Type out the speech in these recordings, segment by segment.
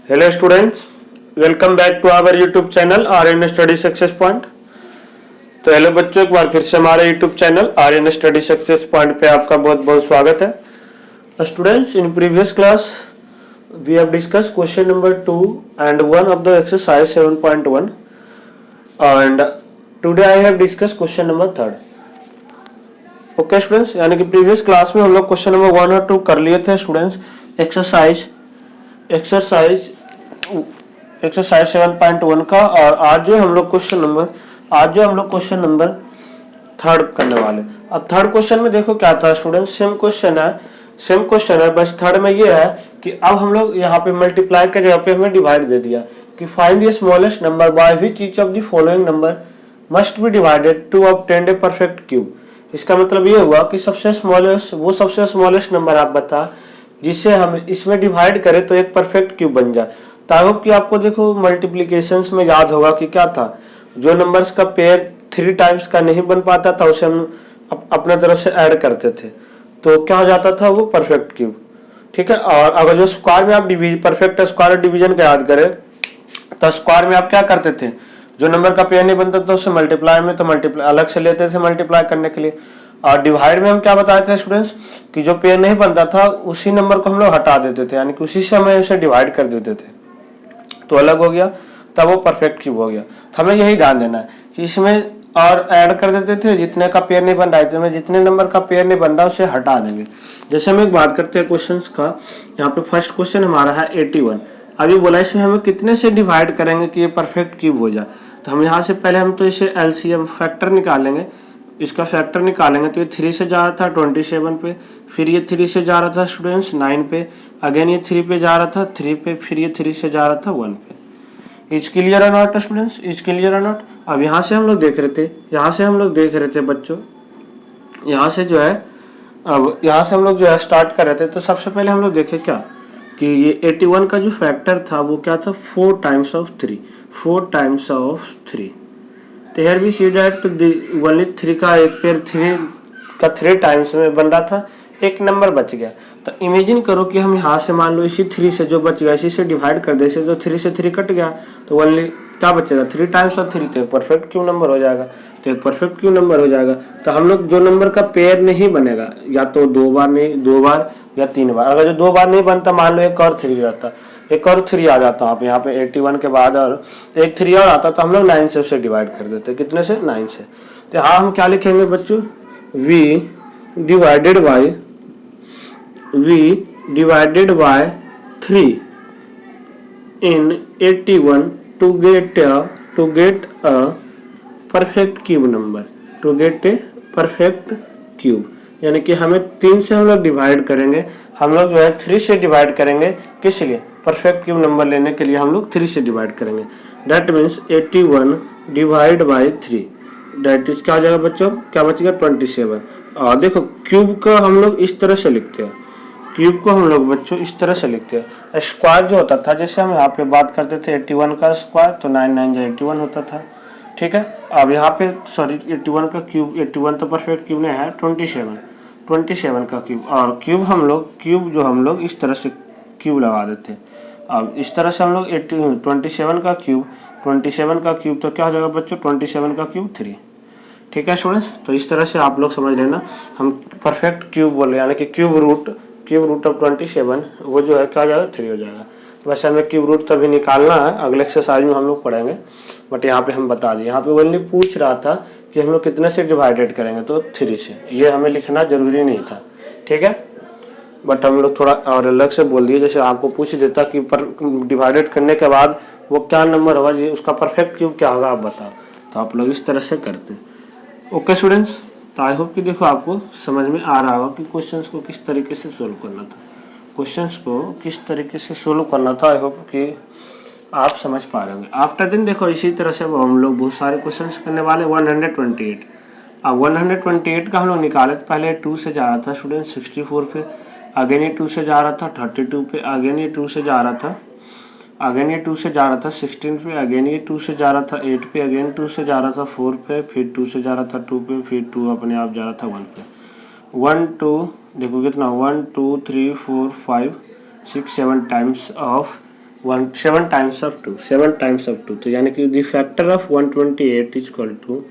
Hello students, welcome back to our YouTube channel RN Study Success Point। तो hello बच्चों, एक बार फिर से हमारे YouTube channel RN Study Success Point पे आपका बहुत बहुत स्वागत है। Students, in previous class we have discussed question number 2 and 1 of the exercise 7.1 and today I have discussed question number 3। Okay students, यानी कि प्रीवियस क्लास में हम लोग क्वेश्चन नंबर 1 और 2 कर लिए थे स्टूडेंट्स एक्सरसाइज 7.1 का। और आज जो हम लोग क्वेश्चन नंबर 3 करने वाले। अब थर्ड क्वेश्चन में देखो क्या था स्टूडेंट, सेम क्वेश्चन है, बस थर्ड में ये है कि अब हम लोग यहाँ पे मल्टीप्लाई के जगह पे हमें डिवाइड दे दिया कि find the smallest number by which each of the following number must be divided to obtain a perfect cube. इसका मतलब ये हुआ कि सबसे स्मॉलेस्ट नंबर आप बता जिससे हम इसमें डिवाइड करें तो एक परफेक्ट क्यूब बन जाए। तो आई होप कि आपको देखो मल्टीप्लिकेशंस में याद होगा कि क्या था, जो नंबर्स का पेयर 3 टाइम्स का नहीं बन पाता था उसे हम अपने तरफ से ऐड करते थे तो क्या हो जाता था, वो परफेक्ट क्यूब। ठीक है। और अगर जो स्क्वायर में आप परफेक्ट स्क्वायर डिवीजन का याद करें तो स्क्वायर में आप क्या करते थे, जो नंबर का पेयर नहीं बनता था उससे मल्टीप्लाई में तो मल्टीप्लाई अलग से लेते थे मल्टीप्लाई करने के लिए। और डिवाइड में हम क्या बताए थे स्टूडेंट्स कि जो पेयर नहीं बनता था उसी नंबर को हम लोग हटा देते थे, यानी कि उसी से हमें उसे डिवाइड कर देते थे तो अलग हो गया, तब वो परफेक्ट क्यूब हो गया। तो हमें यही ध्यान देना है कि इसमें और ऐड कर देते थे जितने का पेयर नहीं बन रहा है, तो जितने नंबर का पेयर नहीं बन रहा उसे हटा देंगे। जैसे हम एक बात करते हैं क्वेश्चन का, यहाँ पे फर्स्ट क्वेश्चन हमारा है 81। अभी बोला इसमें हमें कितने से डिवाइड करेंगे कि ये परफेक्ट क्यूब हो जाए। तो हम यहाँ से पहले हम तो इसे एलसीएम फैक्टर निकालेंगे, इसका फैक्टर निकालेंगे तो ये 3 से जा रहा था 27 पे, फिर ये 3 से जा रहा था स्टूडेंट्स 9 पे, अगेन ये 3 पे जा रहा था 3 पे, फिर ये 3 से जा रहा था 1 पे। इज क्लियर और नॉट स्टूडेंट्स, इज क्लियर और नॉट। अब यहाँ से हम लोग देख रहे थे बच्चों, यहाँ से जो है अब यहाँ से हम लोग जो है स्टार्ट कर रहे थे। तो सबसे पहले हम लोग देखे क्या कि ये 81 का जो फैक्टर था वो क्या था, 4 टाइम्स ऑफ 3। तो here we see that the only 3 का एक पेयर 3 टाइम्स में बन रहा था, एक नंबर बच गया। तो इमेजिन करो कि हम यहाँ से मान लो इसी 3 से जो बच गया इसी से डिवाइड कर दे, तो 3 से 3 कट गया तो ओनली क्या बचेगा 3 टाइम्स ऑफ 3, तो एक परफेक्ट क्यूब नंबर हो जाएगा। तो हम लोग जो नंबर का पेयर नहीं बनेगा या तो 2 बार या 3 बार, अगर जो 2 बार नहीं बनता मान लो एक और 3 रहता, एक और 3 आ जाता आप यहाँ पे 81 के बाद और एक 3 और आता तो हम लोग 9 से उसे डिवाइड कर देते, कितने से 9 से। तो यहाँ हम क्या लिखेंगे बच्चों, v divided by 3 in 81 to get a perfect cube number, यानी कि हमें 3 से हम लोग डिवाइड करेंगे, हम लोग जो है 3 से डिवाइड करेंगे, किस लिए, परफेक्ट क्यूब नंबर लेने के लिए हम लोग 3 से डिवाइड करेंगे। That means 81 divide by 3, that is क्या हो जाएगा बच्चों, क्या बचेगा 27। और देखो क्यूब को हम लोग इस तरह से लिखते हैं, स्क्वायर जो होता था, जैसे हम यहाँ पे बात करते थे 81 का स्क्वायर तो 9 9 जो 81 होता था। ठीक है। अब यहाँ पे सॉरी 81 का क्यूब, 81 तो परफेक्ट क्यूब नहीं है, 27 का क्यूब। और क्यूब हम लोग इस तरह से क्यूब लगा देते हैं। अब इस तरह से हम लोग 27 का क्यूब तो क्या हो जाएगा बच्चों, 27 का क्यूब 3। ठीक है स्टूडेंट्स, तो इस तरह से आप लोग समझ लेना, हम परफेक्ट क्यूब बोल रहे हैं, यानी कि क्यूब रूट ऑफ 27 वो जो है क्या हो जाएगा 3 हो जाएगा। वैसे हमें क्यूब रूट तभी निकालना है, अगले एक्सरसाइज में हम लोग पढ़ेंगे, बट यहाँ पे हम बता दिए। यहाँ पे ओनली पूछ रहा था कि हम लोग कितने से डिवाइडेड करेंगे, तो 3 से, ये हमें लिखना जरूरी नहीं था। ठीक है, बट हम लोग थोड़ा और अलग से बोल दिए, जैसे आपको पूछ देता कि डिवाइडेड करने के बाद वो क्या नंबर होगा, उसका परफेक्ट क्यूब क्या होगा आप बताओ, तो आप लोग इस तरह से करते। ओके स्टूडेंट्स, तो आई होप कि देखो आपको समझ में आ रहा होगा कि क्वेश्चंस को किस तरीके से सोल्व करना था, आई होप कि आप समझ पा रहे होंगे। आफ्टर दिन देखो इसी तरह से हम लोग बहुत सारे क्वेश्चंस करने वाले। 128, अब 128 का हम लोग निकाले, पहले 2 से जा रहा था स्टूडेंट 64 पे, अगेन ये 2 से जा रहा था 32 पे, अगेन ये 2 से जा रहा था 16 पे, अगेन ये 2 से जा रहा था 8 पे, अगेन 2 से जा रहा था 4 पे, फिर 2 से जा रहा था 2 पे, फिर 2 अपने आप जा रहा था 1 पे। 1 2 देखो कितना 1 2 3 4 5 6 7 times of 7 times of 2, 7 times of 2, तो यानी कि the factor of 128 is equal to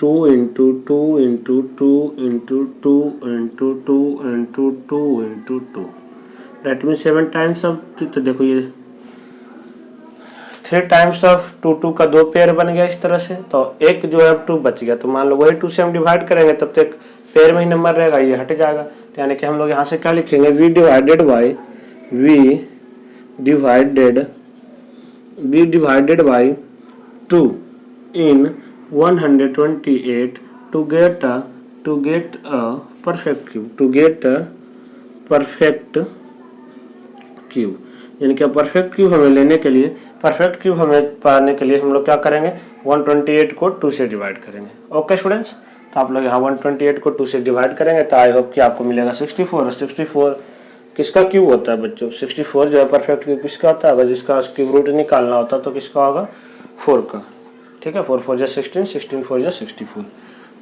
2 into 2 into 2 into 2 into 2 into 2 into 2, that mean 7 times of 2, तो देखो ये 3 टाइम्स ऑफ 2, 2 का 2 पेयर बन गया इस तरह से, तो एक जो है 2 बच गया, तो मान लो वही 2 से हम डिवाइड करेंगे तब तक पेयर में ही नंबर रहेगा, ये हट जाएगा, तो यानी कि हम लोग यहाँ से क्या लिखेंगे, v divided by 2 in 128 to get a perfect cube, यानी कि परफेक्ट क्यूब हमें लेने के लिए, परफेक्ट क्यूब हमें पाने के लिए हम लोग क्या करेंगे, 128 को 2 से डिवाइड करेंगे। ओके स्टूडेंट्स, तो आप लोग यहाँ 128 को 2 से डिवाइड करेंगे तो आई होप कि आपको मिलेगा 64, और 64 किसका क्यूब होता है बच्चों, 64 जो है परफेक्ट क्यूब किसका होता है, अगर जिसका क्यूब रूट निकालना होता तो किसका होगा, 4 का, ठीक है, 4 4 जा 16, 16 4 जा 64।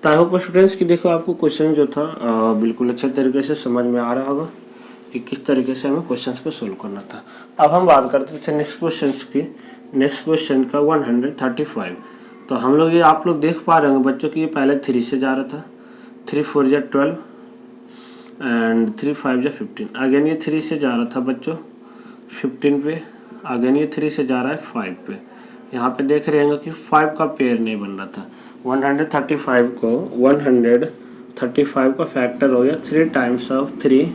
तो आई होप स्टूडेंट्स कि देखो आपको क्वेश्चन जो था बिल्कुल अच्छे तरीके से समझ में आ रहा होगा कि किस तरीके से हमें क्वेश्चंस को सोल्व करना था। अब हम बात करते थे नेक्स्ट क्वेश्चंस की, नेक्स्ट क्वेश्चन का 135। तो हम लोग ये आप लोग देख पा रहे होंगे बच्चों कि ये पहले 3 से जा रहा था, 3 4 जा 12 एंड 3 5 जा 15, अगेन ये 3 से जा रहा था बच्चों 15 पे, अगेन ये 3 से जा रहा है 5 पे। यहाँ पे देख रहे हैं कि 5 का पेयर नहीं बन रहा था, 135 का फैक्टर हो गया 3 टाइम्स ऑफ 3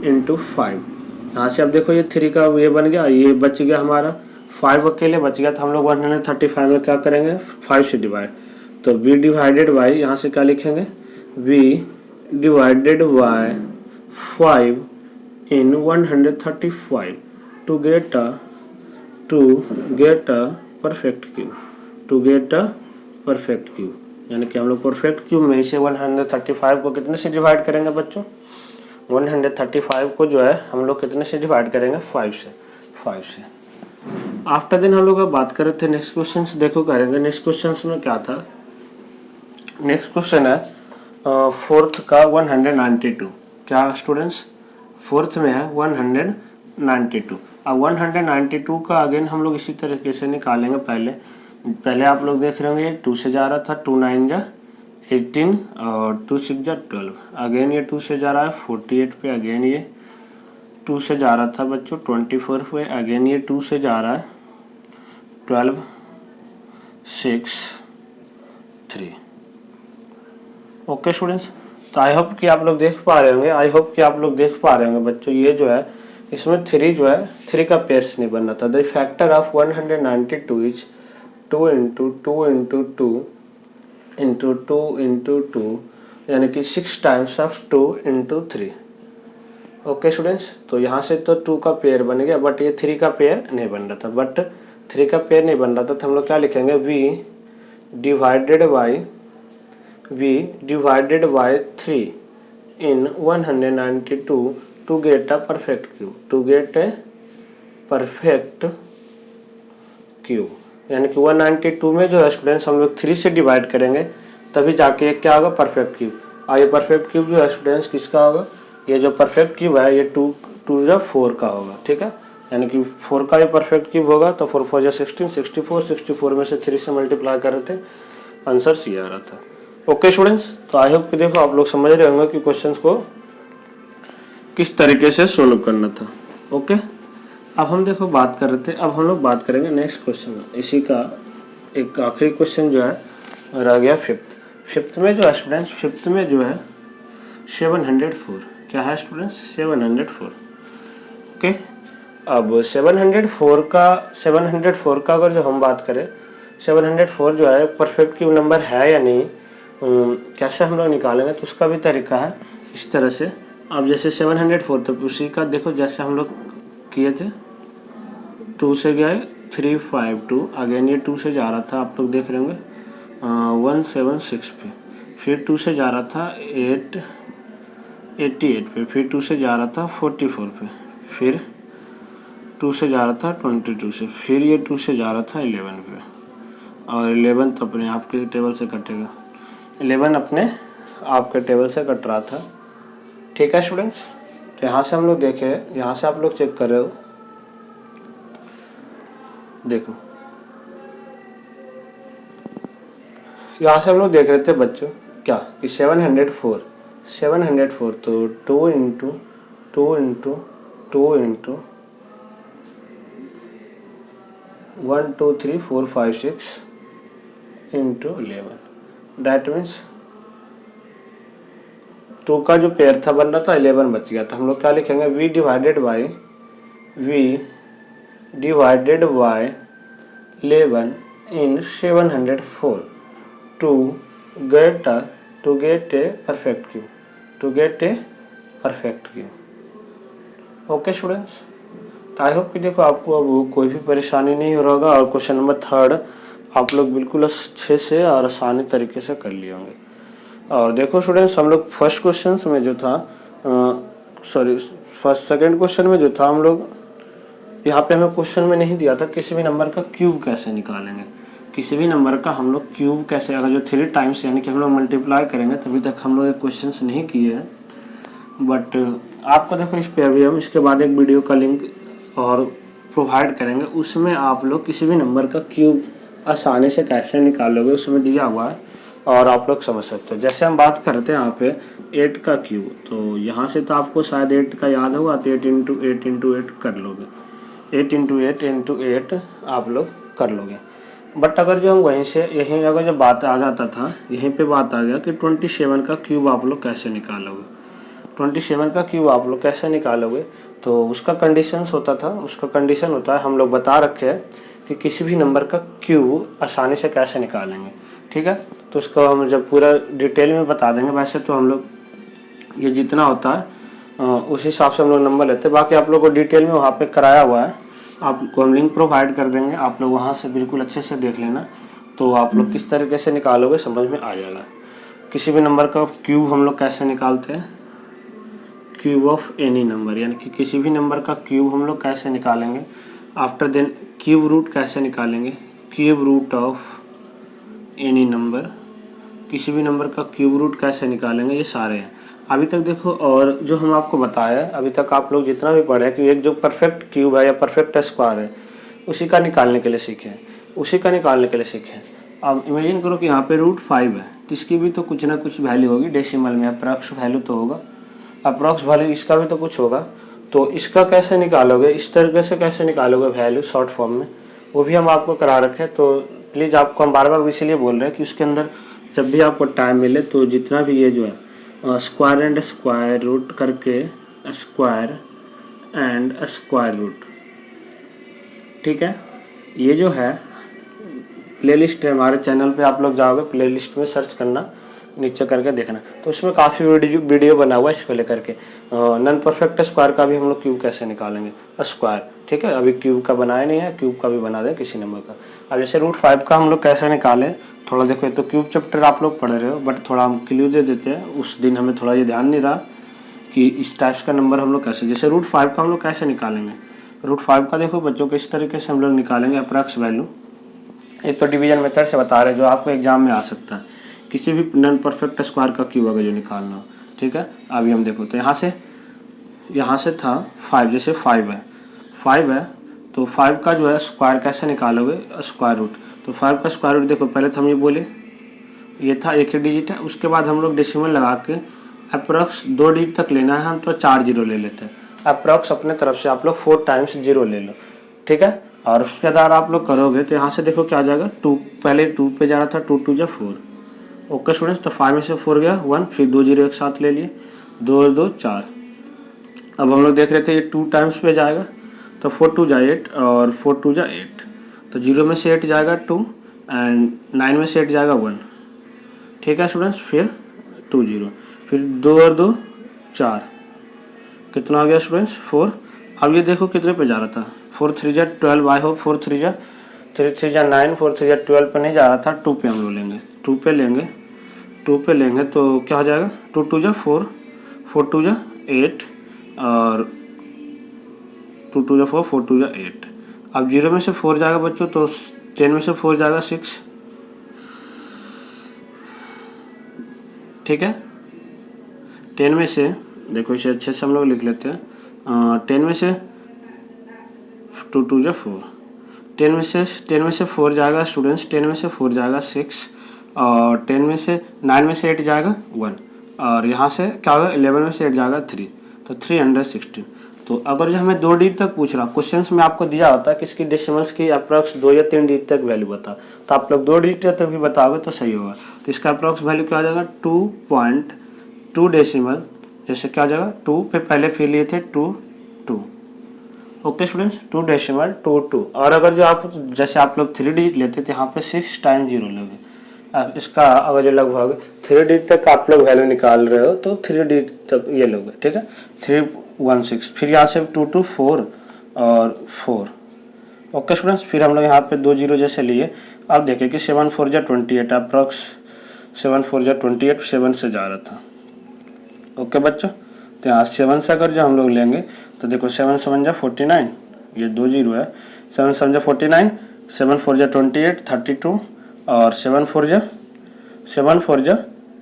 इंटू 5। यहाँ से अब देखो ये 3 का ये बन गया, ये बच गया हमारा 5 अकेले बच गया, तो हम लोग 135 में क्या करेंगे, 5 से डिवाइड, तो v डिवाइडेड बाई, यहाँ से क्या लिखेंगे, v divided by 5 in 135 to get a perfect cube, यानी कि हम लोग परफेक्ट क्यूब में से 135 को कितने से डिवाइड करेंगे बच्चों, 135 को जो है हम लोग कितने से डिवाइड करेंगे, 5 से। आफ्टर देन हम लोग अब बात कर रहे थे नेक्स्ट क्वेश्चन, देखो करेंगे नेक्स्ट क्वेश्चन में क्या था, नेक्स्ट क्वेश्चन है फोर्थ का 192। क्या स्टूडेंट्स, फोर्थ में है 192। अब 192 का अगेन हम लोग इसी तरीके से निकालेंगे, पहले आप लोग देख रहे होंगे 2 से जा रहा था, 2 9 जा 18 और 2 6 जा 12, अगेन ये 2 से जा रहा है 48 पे, अगेन ये 2 से जा रहा था बच्चों 24 पे, अगेन ये 2 से जा रहा है 12 6 3। ओके स्टूडेंट्स, तो आई होप कि आप लोग देख पा रहे होंगे, बच्चों ये जो है इसमें 3 जो है 3 का पेयर्स नहीं बन रहा था। The factor of 192 is 2 into 2 into 2 into 2 into 2, यानी कि 6 times of 2 into 3। Okay students, तो यहाँ से तो 2 का पेयर बन गया, बट ये 3 का पेयर नहीं बन रहा था, तो हम लोग क्या लिखेंगे, v divided by 3 in 192 to get a perfect cube, यानी कि 192 में जो है स्टूडेंट्स हम लोग 3 से डिवाइड करेंगे तभी जाके ये क्या होगा, परफेक्ट क्यूब। और ये परफेक्ट क्यूब जो है स्टूडेंट्स किसका होगा, ये जो परफेक्ट क्यूब है ये 2 जा 4 का होगा, ठीक है, यानी कि 4 का ये परफेक्ट क्यूब होगा, तो 4 4 जा 16, 64 में से 3 से मल्टीप्लाई कर रहे थे, आंसर सी आ रहा था। ओके स्टूडेंट्स, तो आई होप कि देखो आप लोग समझ रहे होंगे कि क्वेश्चंस को किस तरीके से सोल्व करना था। ओके, अब हम देखो बात कर रहे थे, अब हम लोग बात करेंगे नेक्स्ट क्वेश्चन, इसी का एक आखिरी क्वेश्चन जो है रह गया फिफ्थ में जो है स्टूडेंट्स, फिफ्थ में जो है 704, क्या है स्टूडेंट्स, 704। ओके, अब 704 का अगर जो हम बात करें, 704 जो है परफेक्ट क्यूब नंबर है या नहीं, कैसे हम लोग निकालेंगे, तो उसका भी तरीका है इस तरह से। अब जैसे 704 तो उसी का देखो, जैसे हम लोग किए थे 2 से गए 352, अगेन ये 2 से जा रहा था, आप लोग देख रहे होंगे 176 पे, फिर 2 से जा रहा था 888 पे, फिर 2 से जा रहा था 44 पे, फिर 2 से जा रहा था 22 से, फिर ये 2 से जा रहा था 11 पे, और 11 तो अपने आपके टेबल से कटेगा, 11 अपने आपके टेबल से कट रहा था, ठीक है स्टूडेंट्स। तो यहाँ से हम लोग देखें, यहाँ से आप लोग चेक कर रहे हो देखो यहाँ से हम लोग देख रहे थे बच्चों क्या कि 704 तो 2 इंटू 1 2 3 4 5 6 इंटू 11, डैट मीन्स 2 का जो पेयर था बन रहा था 11 बच गया। तो हम लोग क्या लिखेंगे v divided by 11 in 704 to get a perfect cube. Okay students, तो आई होप कि देखो आपको अब कोई भी परेशानी नहीं हो रहा होगा और क्वेश्चन नंबर 3 आप लोग बिल्कुल अच्छे से और आसानी तरीके से कर लिए होंगे। और देखो स्टूडेंट्स, हम लोग फर्स्ट क्वेश्चन में जो था सेकंड क्वेश्चन में जो था हम लोग यहाँ पे हमें क्वेश्चन में नहीं दिया था किसी भी नंबर का क्यूब कैसे निकालेंगे। किसी भी नंबर का हम लोग क्यूब कैसे, अगर जो 3 टाइम्स यानी कि हम लोग मल्टीप्लाई करेंगे, तभी तक हम लोग क्वेश्चन नहीं किए हैं। बट आपको देखो इस पे अभी हम इसके बाद एक वीडियो का लिंक और प्रोवाइड करेंगे, उसमें आप लोग किसी भी नंबर का क्यूब आसानी से कैसे निकालोगे उसमें दिया हुआ है और आप लोग समझ सकते हो। जैसे हम बात करते हैं यहाँ पे 8 का क्यूब, तो यहाँ से तो आपको शायद 8 का याद होगा, तो 8 इंटू 8 कर लोगे, 8 इंटू 8 आप लोग कर लोगे। बट अगर जो हम वहीं से यहीं अगर जो बात आ जाता था, यहीं पे बात आ गया कि 27 का क्यूब आप लोग कैसे निकालोगे, 27 का क्यूब आप लोग कैसे निकालोगे, तो उसका कंडीशंस होता था, उसका कंडीशन होता है, हम लोग बता रखे हैं कि किसी भी नंबर का क्यूब आसानी से कैसे निकालेंगे। ठीक है, तो उसको हम जब पूरा डिटेल में बता देंगे। वैसे तो हम लोग ये जितना होता है उस हिसाब से हम लोग नंबर लेते हैं, बाकी आप लोग को डिटेल में वहाँ पे कराया हुआ है, आपको हम लिंक प्रोवाइड कर देंगे, आप लोग वहाँ से बिल्कुल अच्छे से देख लेना, तो आप लोग किस तरीके से निकालोगे समझ में आ जाएगा। किसी भी नंबर का क्यूब हम लोग कैसे निकालते हैं, क्यूब ऑफ एनी नंबर, यानी कि किसी भी नंबर का क्यूब हम लोग कैसे निकालेंगे। आफ्टर देन क्यूब रूट कैसे निकालेंगे, cube root of any number, किसी भी नंबर का क्यूब रूट कैसे निकालेंगे, ये सारे हैं अभी तक देखो। और जो हम आपको बताया अभी तक आप लोग जितना भी पढ़े कि एक जो परफेक्ट क्यूब है या परफेक्ट स्क्वायर है उसी का निकालने के लिए सीखे। अब इमेजिन करो कि यहाँ पे √5 है, तो इसकी भी तो कुछ ना कुछ वैल्यू होगी, डेसिमल में अप्रॉक्स वैल्यू तो होगा, अप्रॉक्स वैल्यू इसका भी तो कुछ होगा। तो इसका कैसे निकालोगे, इस तरीके से कैसे निकालोगे वैल्यू शॉर्ट फॉर्म में, वो भी हम आपको करा रखे हैं। तो प्लीज़ आपको हम बार बार इसीलिए बोल रहे हैं कि उसके अंदर जब भी आपको टाइम मिले तो जितना भी ये जो है स्क्वायर एंड स्क्वायर रूट करके स्क्वायर एंड स्क्वायर रूट, ठीक है, ये जो है प्लेलिस्ट है हमारे चैनल पे, आप लोग जाओगे प्लेलिस्ट में सर्च करना, नीचे करके देखना, तो उसमें काफ़ी वीडियो बना हुआ है इसको लेकर के। नॉन परफेक्ट स्क्वायर का भी हम लोग क्यूब कैसे निकालेंगे स्क्वायर, ठीक है, अभी क्यूब का बनाया नहीं है, क्यूब का भी बना दें किसी नंबर का। अब जैसे √5 का हम लोग कैसे निकालें, थोड़ा देखो, तो क्यूब चैप्टर आप लोग पढ़ रहे हो, बट थोड़ा हम क्लू दे देते हैं, उस दिन हमें थोड़ा ये ध्यान नहीं रहा कि इस टाइप्स का नंबर हम लोग कैसे, जैसे √5 का हम लोग कैसे निकालेंगे। √5 का देखो बच्चों को इस तरीके से हम लोग निकालेंगे अप्रॉक्स वैल्यू। एक तो डिवीजन मेथड से बता रहे हैं जो आपको एग्जाम में आ सकता है, किसी भी नॉन परफेक्ट स्क्वायर का क्यूब अगर जो निकालना हो, ठीक है। अभी हम देखो तो यहाँ से था 5, जैसे 5 है तो 5 का जो है स्क्वायर कैसे निकालोगे, स्क्वायर रूट। तो 5 का स्क्वायर रूट देखो, पहले तो हम ये बोले ये था एक ही डिजिट है, उसके बाद हम लोग डेसिमल लगा के अप्रॉक्स 2 डिजिट तक लेना है हम, तो 4 जीरो ले लेते हैं अप्रॉक्स अपने तरफ से, आप लोग 4 टाइम्स जीरो ले लो, ठीक है। और उसके बाद आप लोग करोगे तो यहाँ से देखो क्या आ जाएगा, 2, पहले 2 पे जा रहा था, 2 2 जा 4। ओके स्टूडेंट्स, तो 5 में से 4 गया 1, फिर 2 जीरो एक साथ ले लिए, 2 और 2 4। अब हम लोग देख रहे थे ये 2 टाइम्स पे जाएगा, तो 4 2 जा 8 और 4 2 जा 8, तो 0 में से 8 जाएगा 2 एंड 9 में से 8 जाएगा 1, ठीक है स्टूडेंट्स। फिर 2 0, फिर 2 और 2 4, कितना हो गया स्टूडेंट्स 4। अब ये देखो कितने पे जा रहा था, 4 3 जा 12, आई होप 4 3 जा 9, 4 3 जा 12 पे नहीं जा रहा था, 2 पे हम लोग लेंगे, 2 पे लेंगे तो क्या हो जाएगा, 2 2 जा 4, 4 2 जा 8 और 2 2 जा 4, 4 2 जा 8। अब 0 में से 4 जाएगा बच्चों, तो 10 में से 4 जाएगा 6, ठीक है। 10 में से देखो, इसे अच्छे से हम लोग लिख लेते हैं, 10 में से 2 2 जा 4, 10 में से 4 जाएगा स्टूडेंट्स, 10 में से 4 जाएगा 6, और 9 में से 8 जाएगा 1, और यहाँ से क्या होगा 11 में से 8 जाएगा 3, तो 316। तो अगर जो हमें 2 डिजिट तक पूछ रहा, क्वेश्चंस में आपको दिया होता है कि इसकी डेसिमल्स की अप्रॉक्स 2 या 3 डिजिट तक वैल्यू बता, तो आप लोग 2 डिजिट तक भी बताओगे तो सही होगा। तो इसका अप्रॉक्स वैल्यू क्या आ जाएगा 2.2 डेसिमल, जैसे क्या आ जाएगा 2 पे पहले फिर लिए थे 2 2। Okay students, 2.22। और अगर जो आप जैसे आप लोग 3 डिजिट लेते थे यहाँ पे 6 टाइम 0 लोगे। अब इसका अगर जो लगभग 3 डिजिट तक आप लोग वैल्यू निकाल रहे हो तो 3 डिजिट तक ये लोगे, ठीक है 316। फिर यहाँ से 2 2 4 और 4। ओके स्टूडेंट्स, फिर हम लोग यहाँ पे 2 0 जैसे लिए। अब देखें कि 7 4 जा 28, अप्रॉक्स 7 4 जा 28 7 से जा रहा था। ओके बच्चों, तो यहाँ 7 से अगर जो हम लोग लेंगे तो देखो 7 7 जा 49, ये 2 0 है, 7 7 जा 49, 7 4 जा 28 32, और 7 4 जा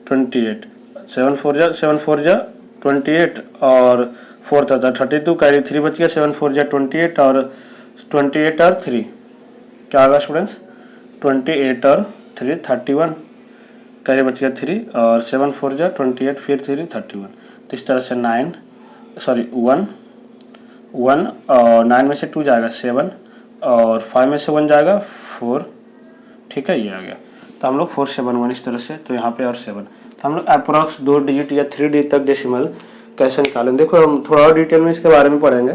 28, 7 4 जा 28 और 4 था 32, कैरी 3 बच गया, 7 4 जा 28 और 28 और 3 क्या होगा स्टूडेंट्स 28 और 3 31, कैरी बच गया 3, और 7 4 जा 28 फिर 3 31। तो इस तरह से 1 और 9 में से 2 जाएगा 7, और 5 में से 1 जाएगा 4, ठीक है ये आ गया। तो हम लोग 471 इस तरह से, तो यहाँ पे और 7, तो हम लोग अप्रॉक्स 2 डिजिट या 3 डिजिट तक डेसिमल कैसे निकालें। देखो हम थोड़ा और डिटेल में इसके बारे में पढ़ेंगे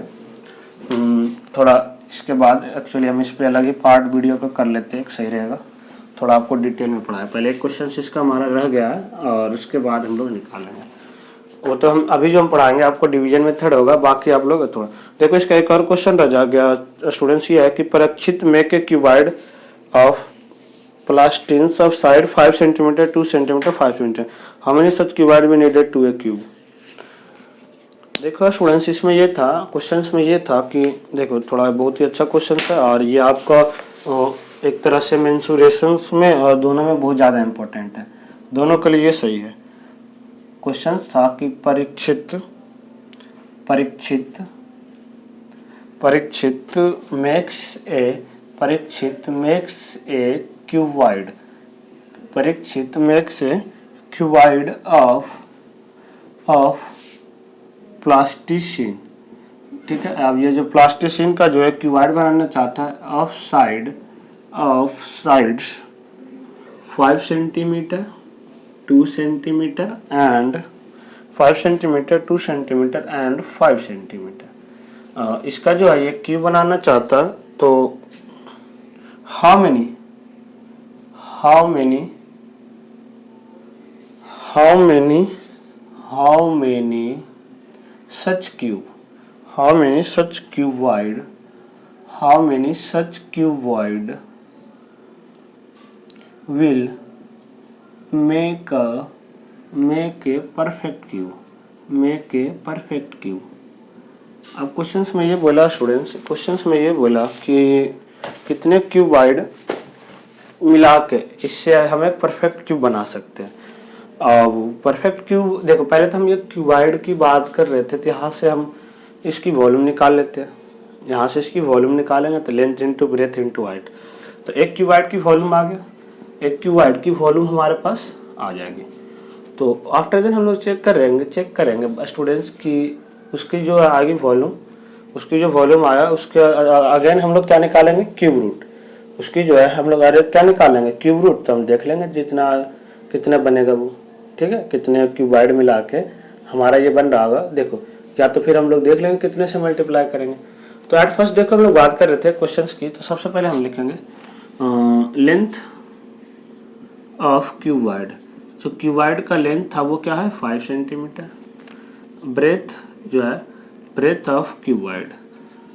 थोड़ा, इसके बाद एक्चुअली हम इस पर अलग ही पार्ट वीडियो को कर लेते हैं, सही रहेगा। थोड़ा आपको डिटेल में पढ़ाया, पहले एक क्वेश्चन इसका हमारा रह गया है और उसके बाद हम लोग निकालेंगे वो। तो हम अभी जो हम पढ़ाएंगे आपको डिवीजन मेथड होगा, बाकी आप लोग थोड़ा देखो। इसका एक और क्वेश्चन रह जा गया स्टूडेंट्स, ये है कि Parikshit make a cuboid of plasticine of side 5 centimetre 2 centimetre 5 centimetre, how many such cuboid we needed to a cube. देखो स्टूडेंट्स, इसमें ये था क्वेश्चंस में ये था कि देखो थोड़ा बहुत ही अच्छा क्वेश्चन था, और ये आपका एक तरह से मेंसुरेशंस में और दोनों में बहुत ज़्यादा इम्पोर्टेंट है, दोनों के लिए ये सही है। क्वेश्चन था कि Parikshit makes a cuboid, Parikshit makes a cuboid of plasticine, ठीक है। अब ये जो प्लास्टिसिन का जो है क्यूबॉइड बनाना चाहता है of sides 5 centimetre 2 centimetre and 5 centimetre 2 centimetre and 5 centimetre. इसका जो है ये क्यूब बनाना चाहता है, तो how many such cuboid will make a perfect cube। अब क्वेश्चंस में ये बोला स्टूडेंट्स, क्वेश्चंस में ये बोला कि कितने क्यूबॉइड मिला के इससे हम एक परफेक्ट क्यूब बना सकते हैं। अब परफेक्ट क्यूब देखो, पहले तो हम ये क्यूबॉइड की बात कर रहे थे, तो यहाँ से हम इसकी वॉल्यूम निकाल लेते हैं। यहाँ से इसकी वॉल्यूम निकालेंगे तो length into breadth into height, तो एक क्यूबॉइड की वॉल्यूम आ गया, एक क्यूबॉइड की वॉल्यूम हमारे पास आ जाएगी। तो आफ्टर देन हम लोग चेक करेंगे स्टूडेंट्स की उसकी जो आगे वॉल्यूम, उसकी जो वॉल्यूम आया उसके अगेन हम लोग क्या निकालेंगे क्यूब रूट, उसकी जो है हम लोग अरे क्या निकालेंगे क्यूब रूट। तो हम देख लेंगे कितना बनेगा वो, ठीक है, कितने क्यूबॉइड मिला के हमारा ये बन रहा होगा। देखो या तो फिर हम लोग देख लेंगे कितने से मल्टीप्लाई करेंगे। तो एट फर्स्ट देखो हम लोग बात कर रहे थे क्वेश्चंस की, तो सबसे पहले हम लिखेंगे लेंथ ऑफ क्यूबॉइड, जो क्यूबॉइड का लेंथ था वो क्या है 5 सेंटीमीटर। ब्रेथ जो है ब्रेथ ऑफ क्यूबॉइड,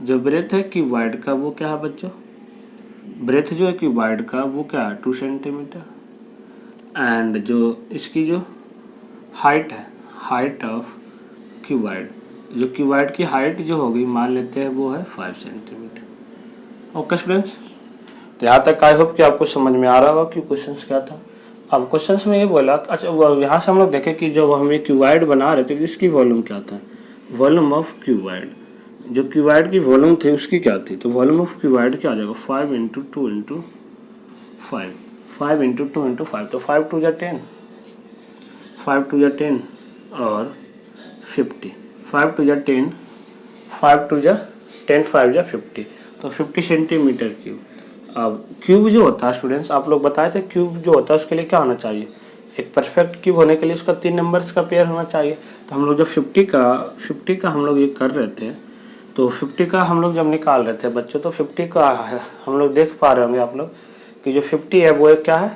जो ब्रेथ है क्यूबॉइड का वो क्या है बच्चों, ब्रेथ जो है क्यूबॉइड का वो क्या है 2 सेंटीमीटर। एंड जो इसकी जो हाइट है, हाइट ऑफ क्यूबॉइड, जो क्यूबॉइड की हाइट जो होगी मान लेते हैं वो है 5 सेंटीमीटर। ओके स्टूडेंट्स, तो यहाँ तक आई होप कि आपको समझ में आ रहा होगा कि क्वेश्चंस क्या था। अब क्वेश्चंस में ये बोला, अच्छा यहाँ से हम लोग देखें कि जब हम ये क्यूबॉइड बना रहे थे इसकी वॉल्यूम क्या था, वॉल्यूम ऑफ क्यूबॉइड। जो क्यूबॉइड की वॉल्यूम थी उसकी क्या थी, तो वॉल्यूम ऑफ क्यूबॉइड क्या आ जाएगा 5 इंटू 2 इंटू 5, 5 इंटू 2 इंटू 5, तो 5 टू जा 10, 5 टू जा 10 और 50, 5 टू जा 10, 5 टू जा 10, 5 जा 50, तो 50 सेंटीमीटर क्यूब। अब क्यूब जो होता है स्टूडेंट्स, आप लोग बताए थे क्यूब जो होता है उसके लिए क्या होना चाहिए, एक परफेक्ट क्यूब होने के लिए उसका 3 नंबर्स का पेयर होना चाहिए। तो हम लोग जब 50 का हम लोग ये कर रहे थे, तो 50 का हम लोग जब निकाल रहे थे बच्चों, तो 50 का हम लोग देख पा रहे होंगे आप लोग कि जो 50 है वो एक क्या है,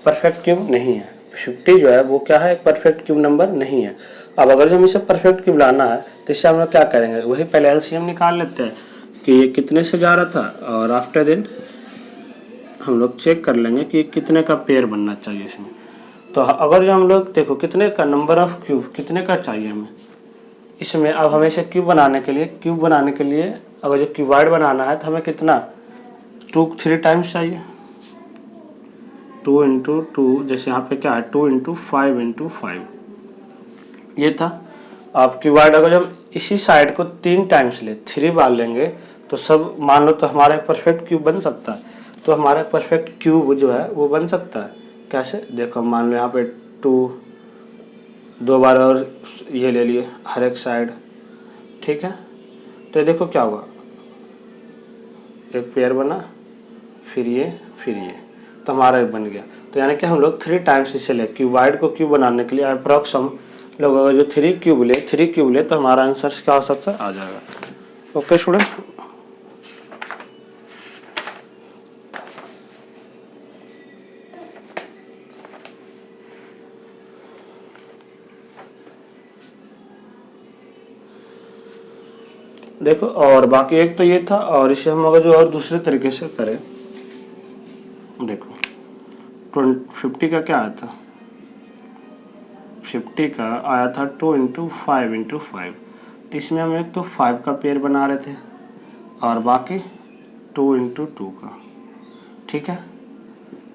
परफेक्ट क्यूब नहीं है। 50 जो है वो क्या है, एक परफेक्ट क्यूब नंबर नहीं है। अब अगर जो हम इसे परफेक्ट क्यूब लाना है तो इससे हम लोग क्या करेंगे, वही पहले एलसीएम निकाल लेते हैं कि ये कितने से जा रहा था, और आफ्टर देन हम लोग चेक कर लेंगे कि कितने का पेयर बनना चाहिए इसमें। तो अगर जो हम लोग देखो कितने का नंबर ऑफ क्यूब कितने का चाहिए हमें इसमें, अब हमें इसे क्यूब बनाने के लिए अगर जो क्यूबॉइड बनाना है तो हमें कितना 3 टाइम्स चाहिए, 2 इंटू 2, जैसे यहाँ पे क्या है 2 इंटू 5 इंटू 5 ये था। अब क्यूबॉइड अगर हम इसी साइड को 3 टाइम्स ले 3 बार लेंगे तो सब मान लो तो हमारा परफेक्ट क्यूब बन सकता है। तो हमारा परफेक्ट क्यूब जो है वो बन सकता है कैसे, देखो मान लो यहाँ पे 2 2 बार और ये ले लिए हर एक साइड, ठीक है। तो देखो क्या हुआ, एक पेयर बना, फिर ये, तो हमारा एक बन गया। तो यानी कि हम लोग 3 टाइम्स इसे ले, क्यूबॉइड को क्यूब बनाने के लिए अप्रॉक्स हम लोग अगर जो 3 क्यूब ले तो हमारा आंसर क्या हो सकता है, आ जाएगा। ओके स्टूडेंट्स, देखो और बाकी एक तो ये था, और इसे हम अगर जो और दूसरे तरीके से करें, देखो 50 का क्या आया था, 50 का आया था 2 इंटू 5 इंटू 5, तो इसमें हम एक तो 5 का पेयर बना रहे थे और बाकी 2 इंटू 2 का, ठीक है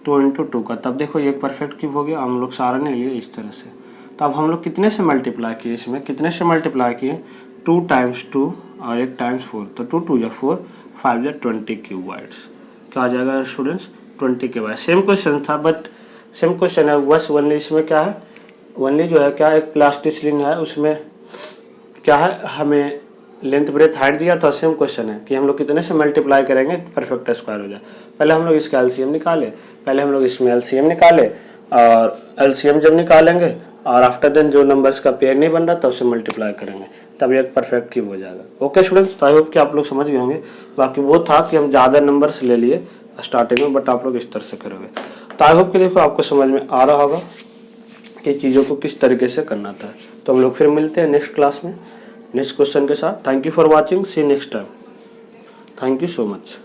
2 इंटू 2 का। तब देखो ये परफेक्ट क्यूब हो गया, हम लोग सारा नहीं लिए इस तरह से। तो अब हम लोग कितने से मल्टीप्लाई किए, इसमें कितने से मल्टीप्लाई किए, 2 टाइम्स 2 और 1 टाइम्स 4, तो 2 2 जा 4, 5 जा 20 क्यूबॉइड्स। क्या आ जाएगा स्टूडेंट्स, 20 के बाद। सेम क्वेश्चन था बट सेम क्वेश्चन है, बस ओनली इसमें क्या है, ओनली जो है क्या एक प्लास्टिसिलिन है, उसमें क्या है हमें लेंथ ब्रेथ हाइट दिया था। सेम क्वेश्चन है कि हम लोग कितने से मल्टीप्लाई करेंगे परफेक्ट स्क्वायर हो जाए। पहले हम लोग इसका एलसीएम निकाले, पहले हम लोग इसमें एलसीएम निकाले, और एलसीएम जब निकालेंगे और आफ्टर देन जो नंबर्स का पेयर नहीं बन रहा था उससे मल्टीप्लाई करेंगे, तब एक परफेक्ट क्यूब हो जाएगा। ओके स्टूडेंट्स, आई होप कि आप लोग समझ गए होंगे। बाकी वो था कि हम ज़्यादा नंबर्स ले लिए स्टार्टिंग में, बट आप लोग इस तरह से करोगे। तो आई होप कि देखो आपको समझ में आ रहा होगा कि चीज़ों को किस तरीके से करना था। तो हम लोग फिर मिलते हैं नेक्स्ट क्लास में नेक्स्ट क्वेश्चन के साथ। Thank you for watching, see next time, thank you so much.